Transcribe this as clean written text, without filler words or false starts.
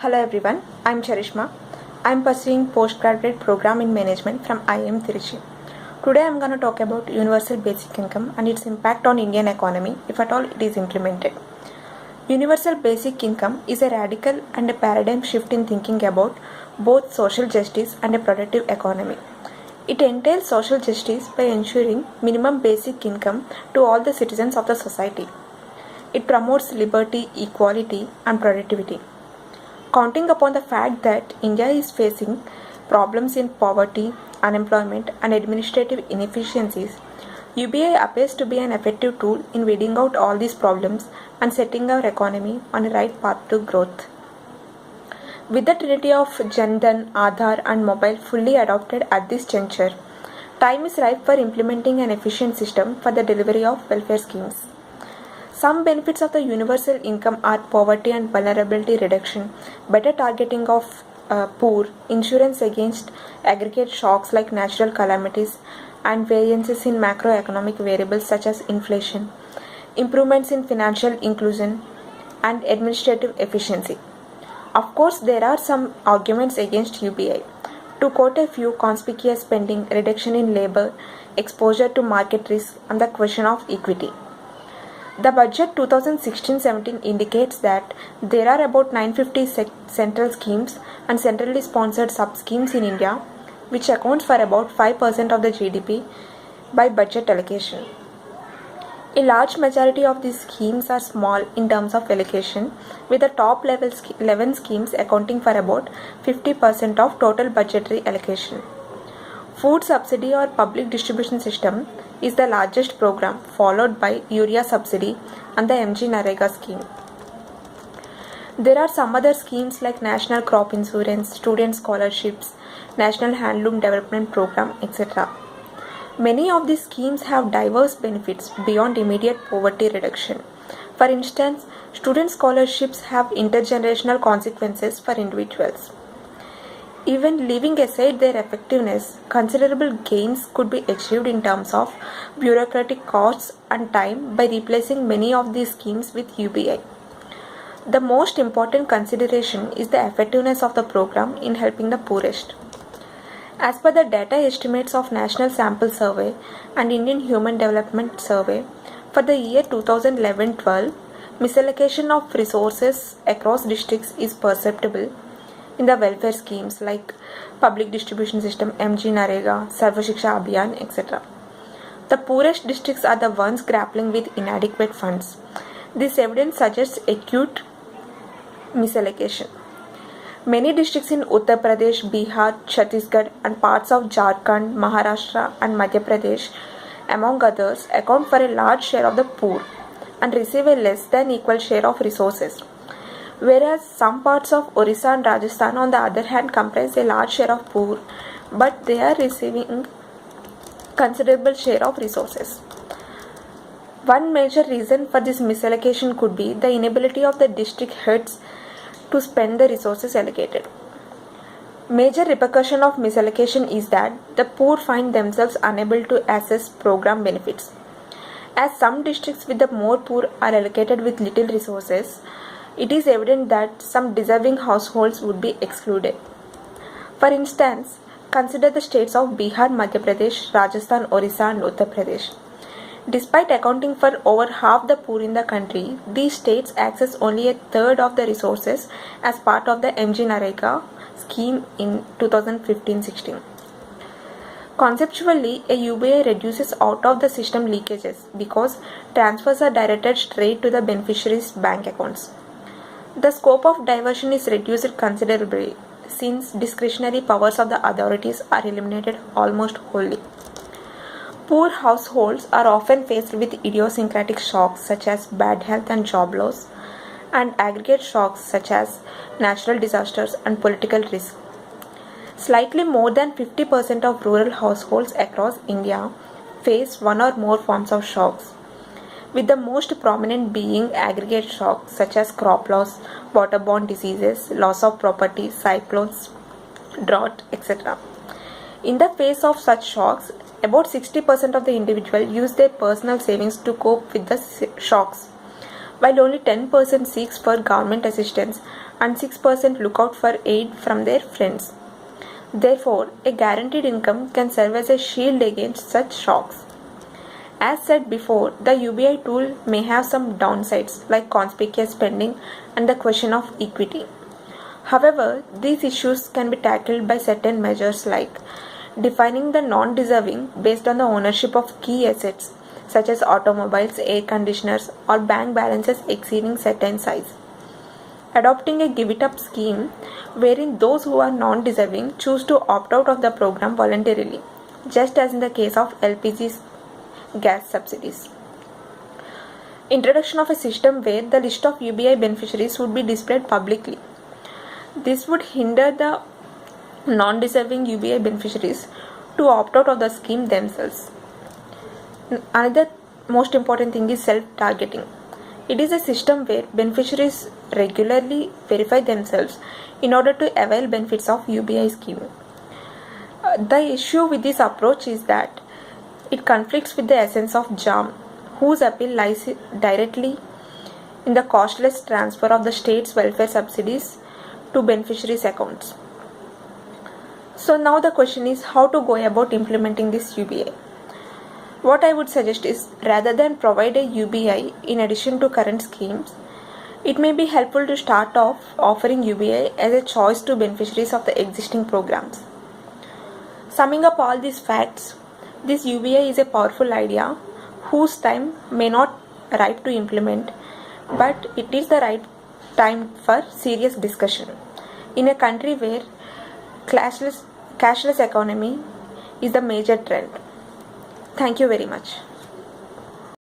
Hello everyone, I'm Cherishma. I'm pursuing postgraduate program in management from IEM Trichy. Today I'm going to talk about universal basic income and its impact on Indian economy if at all it is implemented. Universal basic income is a radical and a paradigm shift in thinking about both social justice and a productive economy. It entails social justice by ensuring minimum basic income to all the citizens of the society. It promotes liberty, equality, and productivity. Counting upon the fact that India is facing problems in poverty, unemployment, and administrative inefficiencies, UBI appears to be an effective tool in weeding out all these problems and setting our economy on a right path to growth. With the trinity of Jan Dhan, Aadhaar, and mobile fully adopted at this juncture, time is ripe for implementing an efficient system for the delivery of welfare schemes. Some benefits of the universal income are poverty and vulnerability reduction, better targeting of poor, insurance against aggregate shocks like natural calamities, and variances in macroeconomic variables such as inflation, improvements in financial inclusion, and administrative efficiency. Of course, there are some arguments against UBI. To quote a few, conspicuous spending, reduction in labor, exposure to market risk, and the question of equity. The budget 2016-17 indicates that there are about 950 central schemes and centrally sponsored sub-schemes in India, which accounts for about 5% of the GDP by budget allocation. A large majority of these schemes are small in terms of allocation, with the top level 11 schemes accounting for about 50% of total budgetary allocation. Food subsidy or public distribution system is the largest program, followed by urea subsidy and the MG-Narega scheme. There are some other schemes like National Crop Insurance, student scholarships, National Handloom Development Program, etc. Many of these schemes have diverse benefits beyond immediate poverty reduction. For instance, student scholarships have intergenerational consequences for individuals. Even leaving aside their effectiveness, considerable gains could be achieved in terms of bureaucratic costs and time by replacing many of these schemes with UBI. The most important consideration is the effectiveness of the program in helping the poorest. As per the data estimates of National Sample Survey and Indian Human Development Survey, for the year 2011-12, misallocation of resources across districts is perceptible in the welfare schemes like public distribution system, MG-Narega, Sarva Shiksha Abhiyan, etc. The poorest districts are the ones grappling with inadequate funds. This evidence suggests acute misallocation. Many districts in Uttar Pradesh, Bihar, Chhattisgarh, and parts of Jharkhand, Maharashtra, and Madhya Pradesh, among others, account for a large share of the poor and receive a less than equal share of resources. Whereas some parts of Orissa and Rajasthan, on the other hand, comprise a large share of poor, but they are receiving considerable share of resources. One major reason for this misallocation could be the inability of the district heads to spend the resources allocated. Major repercussion of misallocation is that the poor find themselves unable to access program benefits. As some districts with the more poor are allocated with little resources, it is evident that some deserving households would be excluded. For instance, consider the states of Bihar, Madhya Pradesh, Rajasthan, Orissa, and Uttar Pradesh. Despite accounting for over half the poor in the country, these states access only a third of the resources as part of the MG-Narega scheme in 2015-16. Conceptually, a UBI reduces out of the system leakages because transfers are directed straight to the beneficiaries' bank accounts. The scope of diversion is reduced considerably since discretionary powers of the authorities are eliminated almost wholly. Poor households are often faced with idiosyncratic shocks such as bad health and job loss, and aggregate shocks such as natural disasters and political risk. Slightly more than 50% of rural households across India face one or more forms of shocks, with the most prominent being aggregate shocks such as crop loss, waterborne diseases, loss of property, cyclones, drought, etc. In the face of such shocks, about 60% of the individuals use their personal savings to cope with the shocks, while only 10% seeks for government assistance and 6% look out for aid from their friends. Therefore, a guaranteed income can serve as a shield against such shocks. As said before, the UBI tool may have some downsides like conspicuous spending and the question of equity. However, these issues can be tackled by certain measures like defining the non-deserving based on the ownership of key assets such as automobiles, air conditioners, or bank balances exceeding certain size. Adopting a give it up scheme wherein those who are non-deserving choose to opt out of the program voluntarily, just as in the case of LPG gas subsidies. Introduction of a system where the list of UBI beneficiaries would be displayed publicly. This would hinder the non-deserving UBI beneficiaries to opt out of the scheme themselves. Another most important thing is self-targeting. It is a system where beneficiaries regularly verify themselves in order to avail benefits of UBI scheme. The issue with this approach is that it conflicts with the essence of JAM, whose appeal lies directly in the costless transfer of the state's welfare subsidies to beneficiaries' accounts. So now the question is how to go about implementing this UBI. What I would suggest is, rather than provide a UBI in addition to current schemes, it may be helpful to start off offering UBI as a choice to beneficiaries of the existing programs. Summing up all these facts, this UBI is a powerful idea whose time may not ripe to implement, but it is the right time for serious discussion in a country where cashless economy is the major trend. Thank you very much.